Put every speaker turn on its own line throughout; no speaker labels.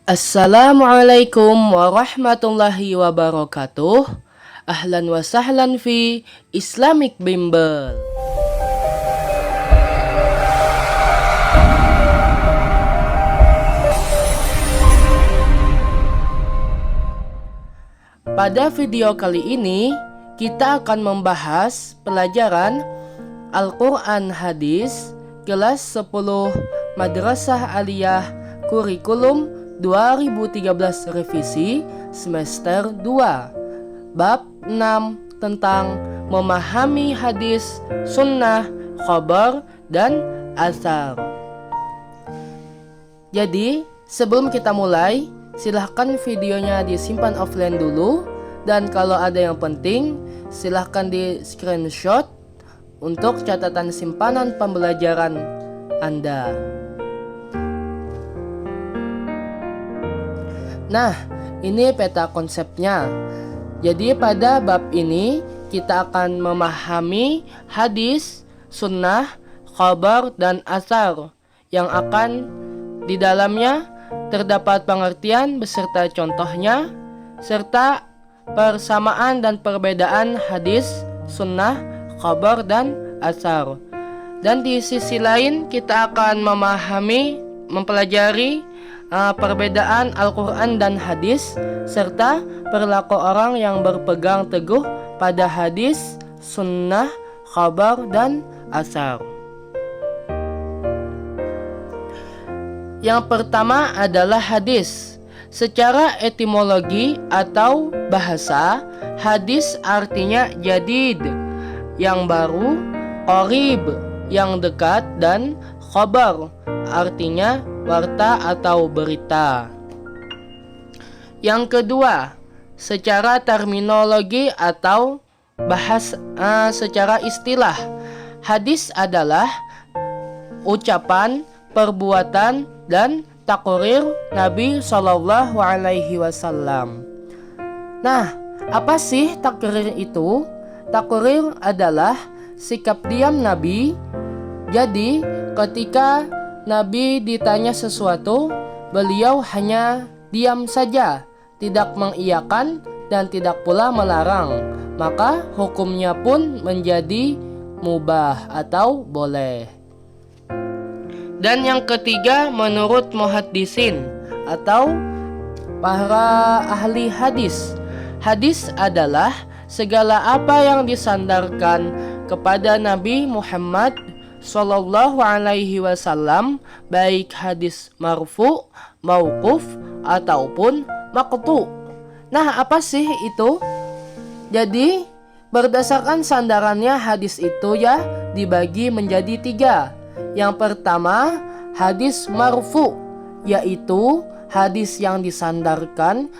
Assalamualaikum warahmatullahi wabarakatuh. Ahlan wa sahlan fi Islamic Bimbel. Pada video kali ini kita akan membahas pelajaran Al-Quran Hadis kelas 10 Madrasah Aliyah Kurikulum 2013 Revisi Semester 2 Bab 6 tentang memahami hadis, sunnah, khabar, dan asar. Jadi sebelum kita mulai, silahkan videonya disimpan offline dulu. Dan kalau ada yang penting, silahkan di screenshot untuk catatan simpanan pembelajaran Anda. Nah, ini peta konsepnya. Jadi pada bab ini kita akan memahami hadis, sunnah, khabar, dan asar yang akan di dalamnya terdapat pengertian beserta contohnya, serta persamaan dan perbedaan hadis, sunnah, khabar, dan asar. Dan di sisi lain kita akan mempelajari perbedaan Al-Quran dan hadis, serta perilaku orang yang berpegang teguh pada hadis, sunnah, khabar, dan asar. Yang pertama adalah hadis. Secara etimologi atau bahasa, hadis artinya jadid, yang baru, qorib, yang dekat, dan khabar artinya warta atau berita. Yang kedua, secara terminologi atau secara istilah, hadis adalah ucapan, perbuatan, dan takrir Nabi Shallallahu Alaihi Wasallam. Nah, apa sih takrir itu? Takrir adalah sikap diam Nabi. Jadi, ketika Nabi ditanya sesuatu, beliau hanya diam saja, tidak mengiyakan dan tidak pula melarang. Maka hukumnya pun menjadi mubah atau boleh. Dan yang ketiga, menurut muhaddisin atau para ahli hadis, hadis adalah segala apa yang disandarkan kepada Nabi Muhammad Sallallahu Alaihi Wasallam, baik hadis marfu, mauquf, ataupun maqtu. Nah, apa sih itu? Jadi berdasarkan sandarannya hadis itu dibagi menjadi 3. Yang pertama, hadis marfu, yaitu hadis yang disandarkan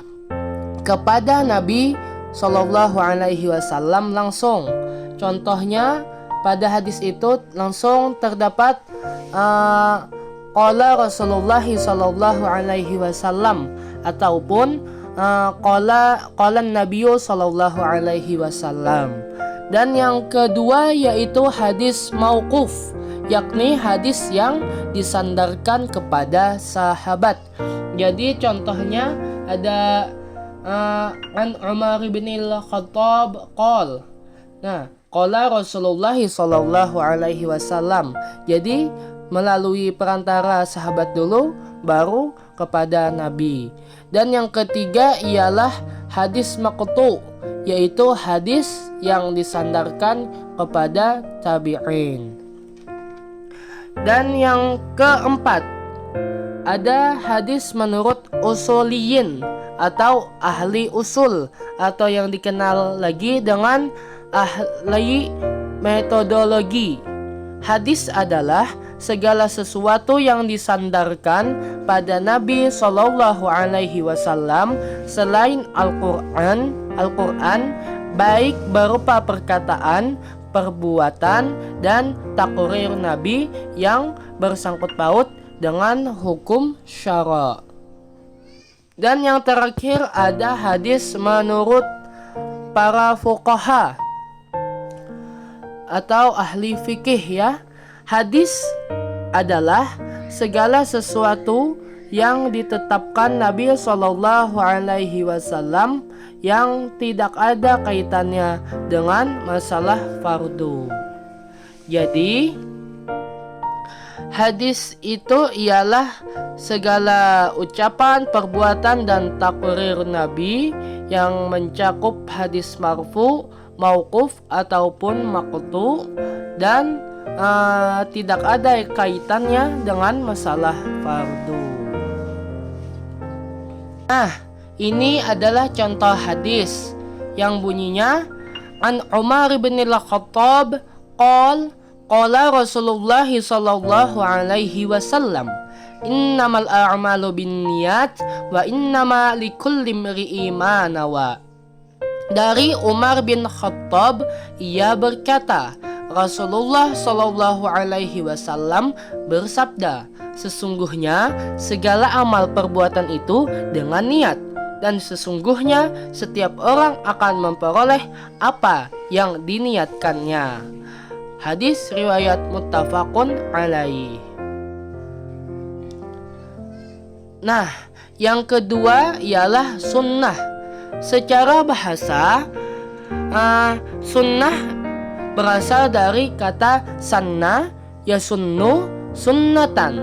kepada Nabi Sallallahu Alaihi Wasallam langsung. Contohnya pada hadis itu langsung terdapat qala Rasulullah sallallahu alaihi wasallam ataupun qala Nabiyyu sallallahu alaihi wasallam. Dan yang kedua yaitu hadis mauquf, yakni hadis yang disandarkan kepada sahabat. Jadi contohnya ada an Umar bin Al-Khattab qol. Nah, qala Rasulullah sallallahu alaihi wasallam. Jadi melalui perantara sahabat dulu baru kepada Nabi. Dan yang ketiga ialah hadis maqtu, yaitu hadis yang disandarkan kepada tabi'in. Dan yang keempat, ada hadis menurut usuliyin atau ahli usul, atau yang dikenal lagi dengan ahli metodologi. Hadis adalah segala sesuatu yang disandarkan pada Nabi Shallallahu Alaihi Wasallam selain Al-Quran, baik berupa perkataan, perbuatan, dan takrir Nabi yang bersangkut paut dengan hukum syara. Dan yang terakhir ada hadis menurut para fuqaha atau ahli fikih Hadis adalah segala sesuatu yang ditetapkan Nabi Shallallahu Alaihi Wasallam yang tidak ada kaitannya dengan masalah fardu. Jadi hadis itu ialah segala ucapan, perbuatan, dan takrir Nabi yang mencakup hadis marfu, mauquf ataupun maqtu dan tidak ada kaitannya dengan masalah fardu. Nah, ini adalah contoh hadis yang bunyinya An Umar bin Al-Khattab qala Rasulullah sallallahu alaihi wasallam innamal a'malu binniyat wa innama likulli imri'in ma nawa. Dari Umar bin Khattab, ia berkata, Rasulullah sallallahu alaihi wasallam bersabda, sesungguhnya segala amal perbuatan itu dengan niat, dan sesungguhnya setiap orang akan memperoleh apa yang diniatkannya. Hadis riwayat muttafaqun alaih. Nah, yang kedua ialah sunnah. Secara bahasa, sunnah berasal dari kata sanna yasunnu sunnatan.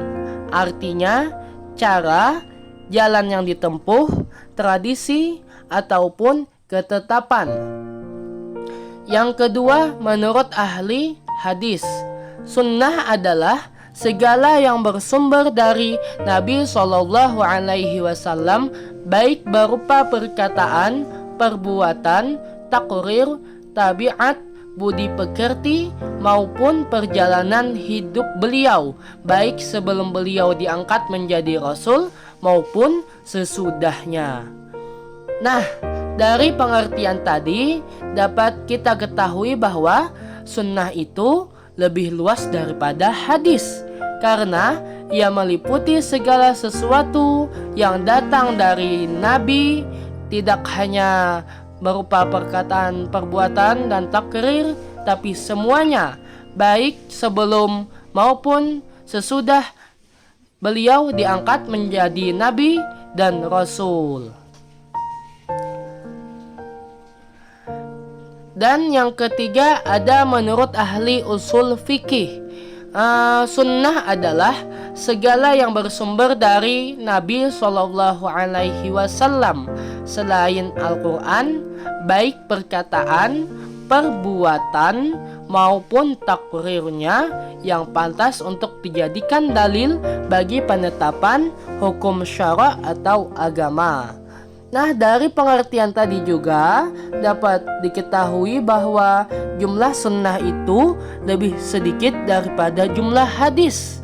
Artinya cara, jalan yang ditempuh, tradisi, ataupun ketetapan. Yang kedua, menurut ahli hadis, sunnah adalah segala yang bersumber dari Nabi Shallallahu Alaihi Wasallam, baik berupa perkataan, perbuatan, takrir, tabiat, budi pekerti, maupun perjalanan hidup beliau, baik sebelum beliau diangkat menjadi rasul maupun sesudahnya. Nah, dari pengertian tadi dapat kita ketahui bahwa sunnah itu lebih luas daripada hadis, karena ia meliputi segala sesuatu yang datang dari Nabi, tidak hanya berupa perkataan, perbuatan, dan takrir, tapi semuanya, baik sebelum maupun sesudah beliau diangkat menjadi Nabi dan Rasul. Dan yang ketiga ada menurut ahli usul fikih, sunnah adalah segala yang bersumber dari Nabi Shallallahu Alaihi Wasallam selain Al-Quran, baik perkataan, perbuatan, maupun takrirnya yang pantas untuk dijadikan dalil bagi penetapan hukum syara atau agama. Nah, dari pengertian tadi juga dapat diketahui bahwa jumlah sunnah itu lebih sedikit daripada jumlah hadis.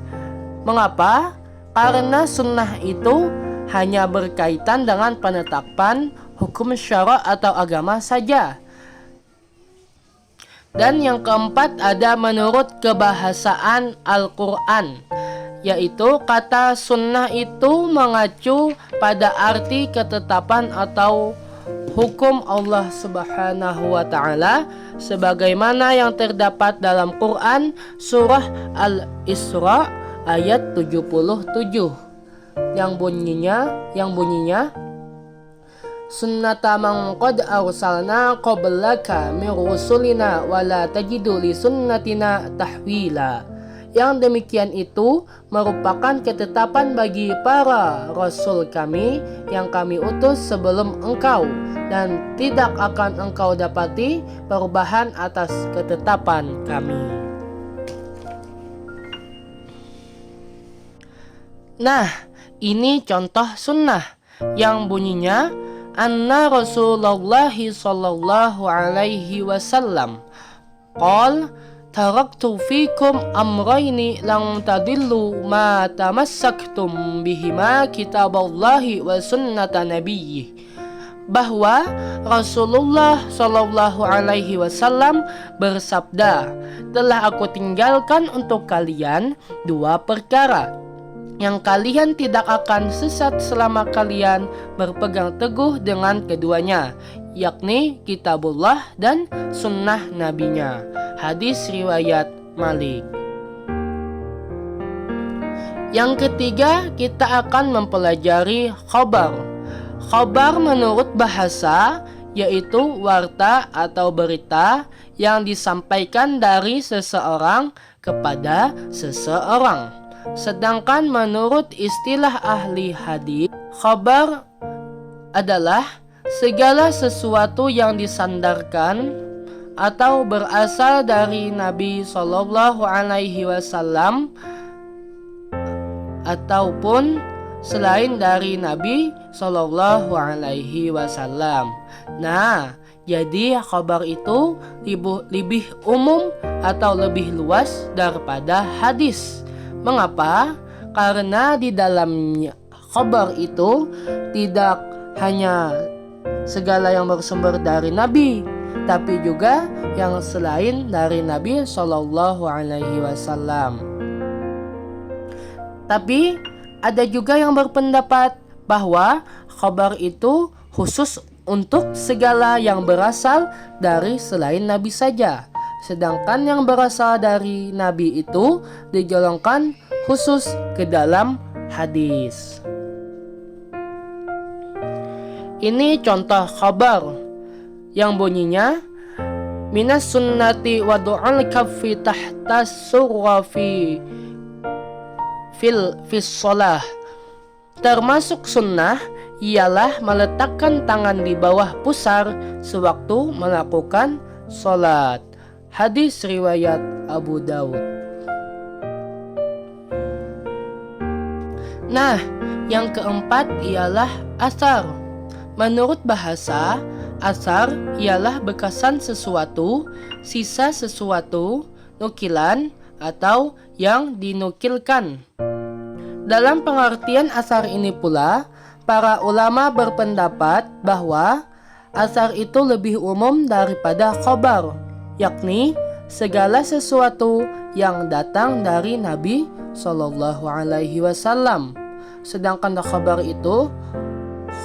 Mengapa? Karena sunnah itu hanya berkaitan dengan penetapan hukum syara atau agama saja. Dan yang keempat ada menurut kebahasaan Al-Quran, yaitu kata sunnah itu mengacu pada arti ketetapan atau hukum Allah Subhanahu wa Ta'ala, sebagaimana yang terdapat dalam Quran surah Al-Isra ayat 77 yang bunyinya sunnata man qad arsalna qablaka min rusulina wala tajidu li sunnatina tahwila. Yang demikian itu merupakan ketetapan bagi para rasul kami yang kami utus sebelum engkau, dan tidak akan engkau dapati perubahan atas ketetapan kami. Nah, ini contoh sunnah yang bunyinya anna Rasulullah sallallahu alaihi wasallam qala taraktu fikum amrayni lang tadillu ma tamassaktum bihima kitaballahi wa sunnata nabiyyih. Bahwa Rasulullah sallallahu alaihi wasallam bersabda, telah aku tinggalkan untuk kalian dua perkara yang kalian tidak akan sesat selama kalian berpegang teguh dengan keduanya, yakni kitabullah dan sunnah nabinya. Hadis riwayat Malik. Yang ketiga, kita akan mempelajari khabar. Khabar menurut bahasa yaitu warta atau berita yang disampaikan dari seseorang kepada seseorang. Sedangkan menurut istilah ahli hadis, khabar adalah segala sesuatu yang disandarkan atau berasal dari Nabi Shallallahu Alaihi Wasallam ataupun selain dari Nabi Shallallahu Alaihi Wasallam. Nah, jadi khabar itu lebih umum atau lebih luas daripada hadis. Mengapa? Karena di dalamnya khabar itu tidak hanya segala yang bersumber dari Nabi, tapi juga yang selain dari Nabi Shallallahu Alaihi Wasallam. Tapi ada juga yang berpendapat bahwa khabar itu khusus untuk segala yang berasal dari selain Nabi saja. Sedangkan yang berasal dari Nabi itu digolongkan khusus ke dalam hadis. Ini contoh khabar yang bunyinya minas sunnati wa du'al kaffi tahta surrafi fis sholah. Termasuk sunnah ialah meletakkan tangan di bawah pusar sewaktu melakukan sholat. Hadis riwayat Abu Daud. Nah, yang keempat ialah asar. Menurut bahasa, asar ialah bekasan sesuatu, sisa sesuatu, nukilan, atau yang dinukilkan. Dalam pengertian asar ini pula, para ulama berpendapat bahwa asar itu lebih umum daripada khabar, yakni segala sesuatu yang datang dari Nabi Shallallahu Alaihi Wasallam. Sedangkan khabar itu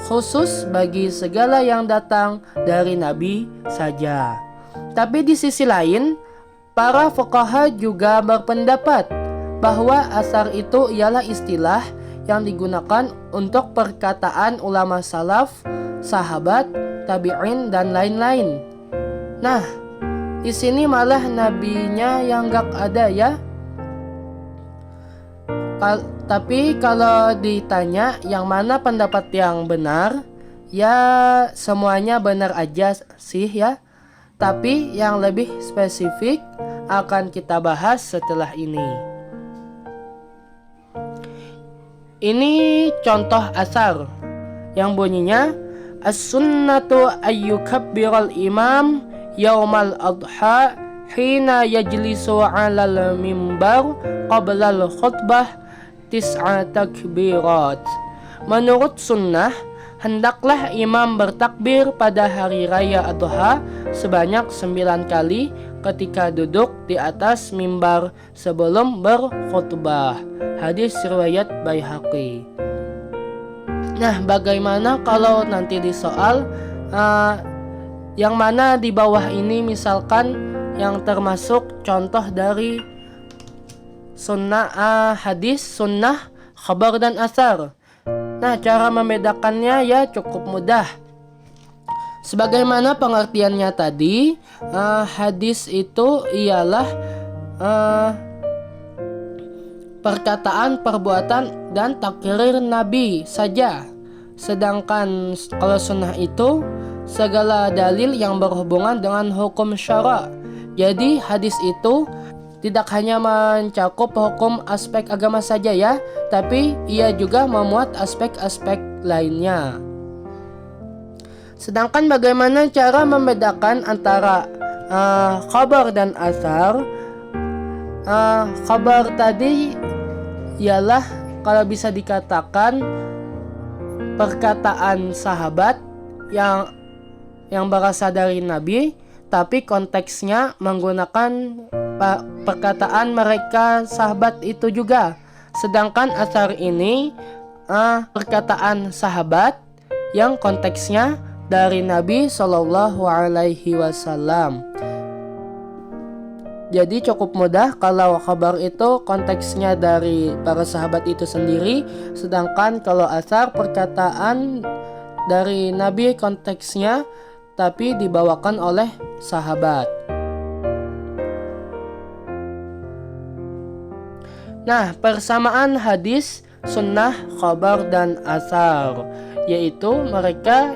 khusus bagi segala yang datang dari Nabi saja. Tapi di sisi lain, para fuqaha juga berpendapat bahwa asar itu ialah istilah yang digunakan untuk perkataan ulama salaf, sahabat, tabi'in, dan lain-lain. Nah, di sini malah nabinya yang gak ada ya. Tapi kalau ditanya yang mana pendapat yang benar, ya semuanya benar aja sih ya. Tapi yang lebih spesifik akan kita bahas setelah ini. Ini contoh asar yang bunyinya as-sunnatu ayyukabbiral imam yaumal adha hina yajlisu 'alal mimbar qabla al-khutbah tis'a takbirat. Menurut sunnah, hendaklah imam bertakbir pada hari raya Adha sebanyak 9 kali ketika duduk di atas mimbar sebelum berkhutbah. Hadis riwayat Baihaqi. Nah, bagaimana kalau nanti di soal yang mana di bawah ini misalkan yang termasuk contoh dari sunnah, hadis, sunnah, khabar, dan asar. Nah, cara membedakannya ya cukup mudah. Sebagaimana pengertiannya tadi, hadis itu ialah perkataan, perbuatan, dan takrir Nabi saja. Sedangkan kalau sunnah itu segala dalil yang berhubungan dengan hukum syara. Jadi hadis itu tidak hanya mencakup hukum aspek agama saja ya, tapi ia juga memuat aspek-aspek lainnya. Sedangkan bagaimana cara membedakan antara khabar dan asar? Khabar tadi ialah kalau bisa dikatakan perkataan sahabat yang berasal dari Nabi, tapi konteksnya menggunakan perkataan mereka sahabat itu juga. Sedangkan asar ini perkataan sahabat yang konteksnya dari Nabi Shallallahu Alaihi Wasallam. Jadi cukup mudah kalau khabar itu konteksnya dari para sahabat itu sendiri, sedangkan kalau asar perkataan dari Nabi konteksnya tapi dibawakan oleh sahabat. Nah, persamaan hadis, sunnah, khabar, dan asar, yaitu mereka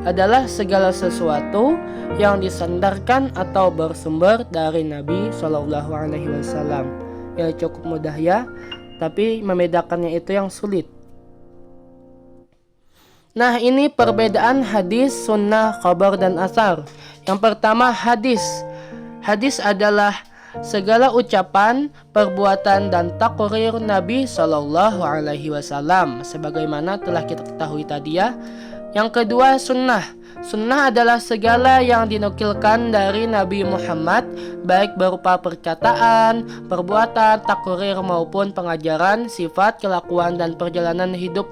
adalah segala sesuatu yang disandarkan atau bersumber dari Nabi Shallallahu Alaihi Wasallam. Ya cukup mudah ya, tapi membedakannya itu yang sulit. Nah, ini perbedaan hadis, sunnah, khabar, dan asar. Yang pertama, hadis. Hadis adalah segala ucapan, perbuatan, dan takrir Nabi Shallallahu Alaihi Wasallam, sebagaimana telah kita ketahui tadi ya. Yang kedua, sunnah. Sunnah adalah segala yang dinukilkan dari Nabi Muhammad, baik berupa perkataan, perbuatan, takrir maupun pengajaran, sifat, kelakuan, dan perjalanan hidup,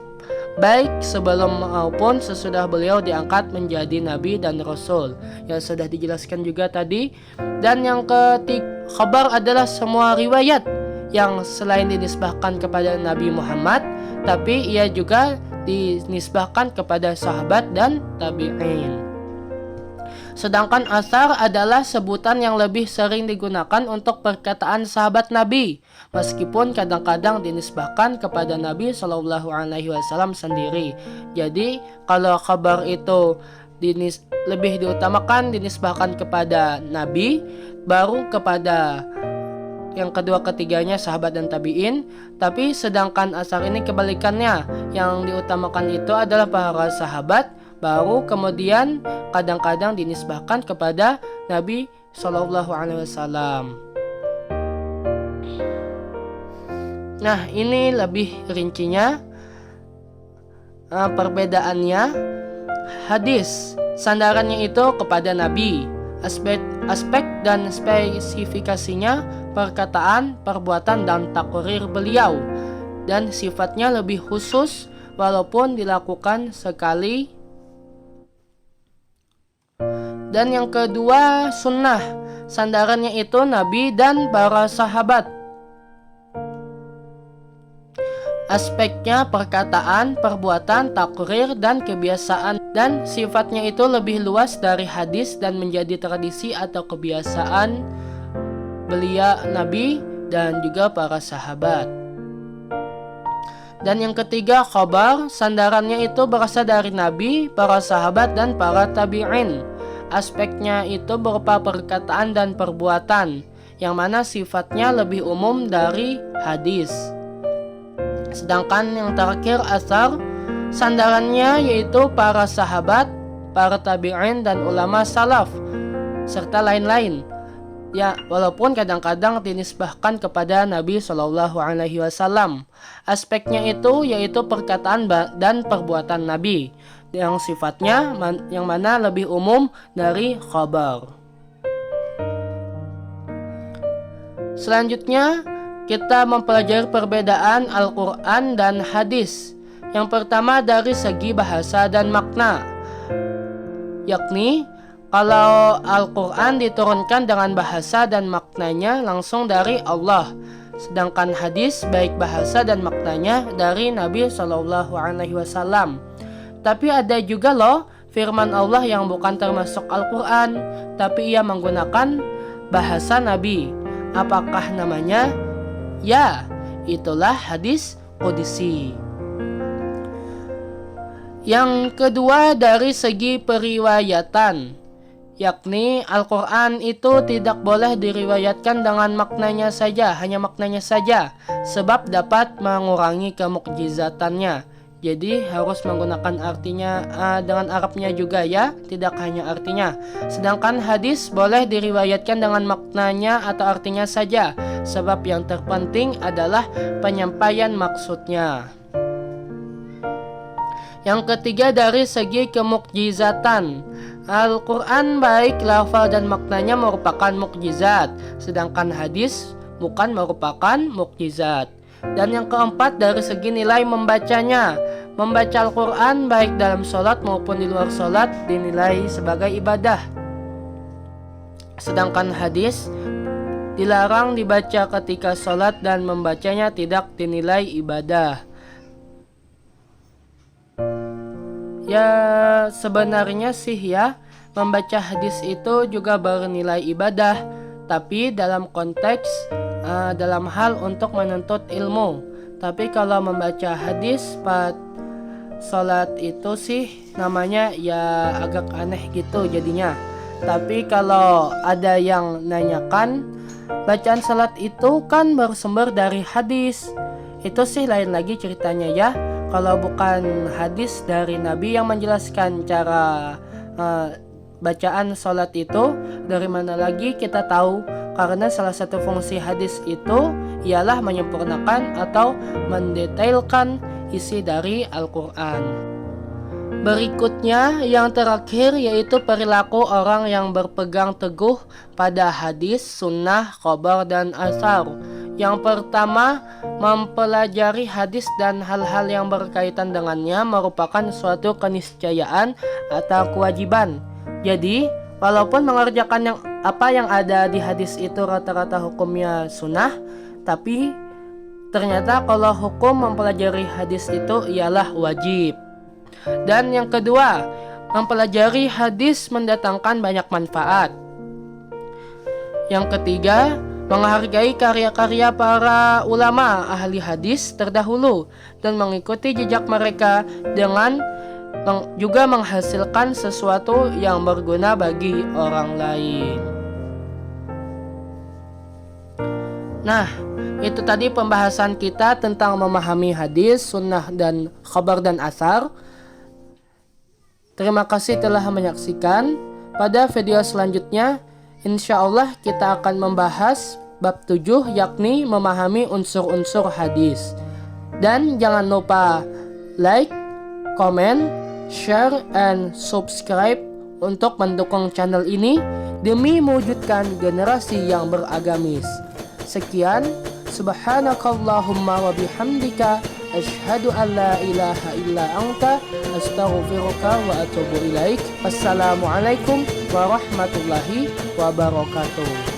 baik sebelum maupun sesudah beliau diangkat menjadi Nabi dan Rasul, yang sudah dijelaskan juga tadi. Dan yang ketiga, khabar adalah semua riwayat yang selain dinisbahkan kepada Nabi Muhammad, tapi ia juga dinisbahkan kepada sahabat dan tabi'in. Sedangkan asar adalah sebutan yang lebih sering digunakan untuk perkataan sahabat Nabi, meskipun kadang-kadang dinisbahkan kepada Nabi Shallallahu Alaihi Wasallam sendiri. Jadi kalau khabar itu lebih diutamakan dinisbahkan kepada Nabi, baru kepada yang kedua ketiganya sahabat dan tabi'in. Tapi sedangkan asar ini kebalikannya, yang diutamakan itu adalah para sahabat, baru kemudian kadang-kadang dinisbahkan kepada Nabi Shallallahu Alaihi Wasallam. Nah, ini lebih rincinya perbedaannya. Hadis, sandarannya itu kepada Nabi. Aspek dan spesifikasinya perkataan, perbuatan, dan takrir beliau, dan sifatnya lebih khusus walaupun dilakukan sekali. Dan yang kedua, sunnah, sandarannya itu Nabi dan para sahabat. Aspeknya perkataan, perbuatan, takrir, dan kebiasaan, dan sifatnya itu lebih luas dari hadis dan menjadi tradisi atau kebiasaan beliau Nabi dan juga para sahabat. Dan yang ketiga, khabar, sandarannya itu berasal dari Nabi, para sahabat, dan para tabi'in. Aspeknya itu berupa perkataan dan perbuatan, yang mana sifatnya lebih umum dari hadis. Sedangkan yang terakhir, asar, sandarannya yaitu para sahabat, para tabi'in, dan ulama salaf, serta lain-lain. Ya, walaupun kadang-kadang dinisbahkan kepada Nabi Shallallahu Alaihi Wasallam. Aspeknya itu yaitu perkataan dan perbuatan Nabi, yang sifatnya yang mana lebih umum dari khabar. Selanjutnya, kita mempelajari perbedaan Al-Quran dan hadis. Yang pertama dari segi bahasa dan makna, yakni kalau Al-Quran diturunkan dengan bahasa dan maknanya langsung dari Allah, sedangkan hadis baik bahasa dan maknanya dari Nabi Shallallahu Alaihi Wasallam. Tapi ada juga loh firman Allah yang bukan termasuk Al-Quran, tapi ia menggunakan bahasa Nabi. Apakah namanya? Ya, itulah hadis qudsi. Yang kedua dari segi periwayatan, yakni Al-Quran itu tidak boleh diriwayatkan dengan maknanya saja, hanya maknanya saja, sebab dapat mengurangi kemukjizatannya. Jadi harus menggunakan artinya dengan Arabnya juga ya, tidak hanya artinya. Sedangkan hadis boleh diriwayatkan dengan maknanya atau artinya saja, sebab yang terpenting adalah penyampaian maksudnya. Yang ketiga dari segi kemukjizatan, Al-Quran baik lafal dan maknanya merupakan mukjizat, sedangkan hadis bukan merupakan mukjizat. Dan yang keempat dari segi nilai membacanya, membaca Al-Quran baik dalam sholat maupun di luar sholat dinilai sebagai ibadah. Sedangkan hadis dilarang dibaca ketika sholat dan membacanya tidak dinilai ibadah. Ya sebenarnya sih ya, membaca hadis itu juga bernilai ibadah, tapi dalam konteks dalam hal untuk menuntut ilmu. Tapi kalau membaca hadis pada sholat itu sih namanya ya agak aneh gitu jadinya. Tapi kalau ada yang nanyakan, bacaan sholat itu kan bersumber dari hadis, itu sih lain lagi ceritanya ya. Kalau bukan hadis dari Nabi yang menjelaskan cara bacaan sholat itu, dari mana lagi kita tahu? Karena salah satu fungsi hadis itu ialah menyempurnakan atau mendetailkan isi dari Al-Quran. Berikutnya yang terakhir yaitu perilaku orang yang berpegang teguh pada hadis, sunnah, khabar, dan asar. Yang pertama, mempelajari hadis dan hal-hal yang berkaitan dengannya merupakan suatu keniscayaan atau kewajiban. Jadi, walaupun mengerjakan apa yang ada di hadis itu rata-rata hukumnya sunnah, tapi ternyata kalau hukum mempelajari hadis itu ialah wajib. Dan yang kedua, mempelajari hadis mendatangkan banyak manfaat. Yang ketiga, menghargai karya-karya para ulama ahli hadis terdahulu dan mengikuti jejak mereka dengan juga menghasilkan sesuatu yang berguna bagi orang lain. Nah, itu tadi pembahasan kita tentang memahami hadis, sunnah, dan khabar dan asar. Terima kasih telah menyaksikan. Pada video selanjutnya, insya Allah kita akan membahas bab 7, yakni memahami unsur-unsur hadis. Dan jangan lupa like, comment, share, and subscribe untuk mendukung channel ini demi mewujudkan generasi yang beragamis. Sekian, subhanakallahumma wa bihamdika asyhadu an la ilaha illa anta astaghfiruka wa atubu ilaik. Wassalamualaikum warahmatullahi wabarakatuh.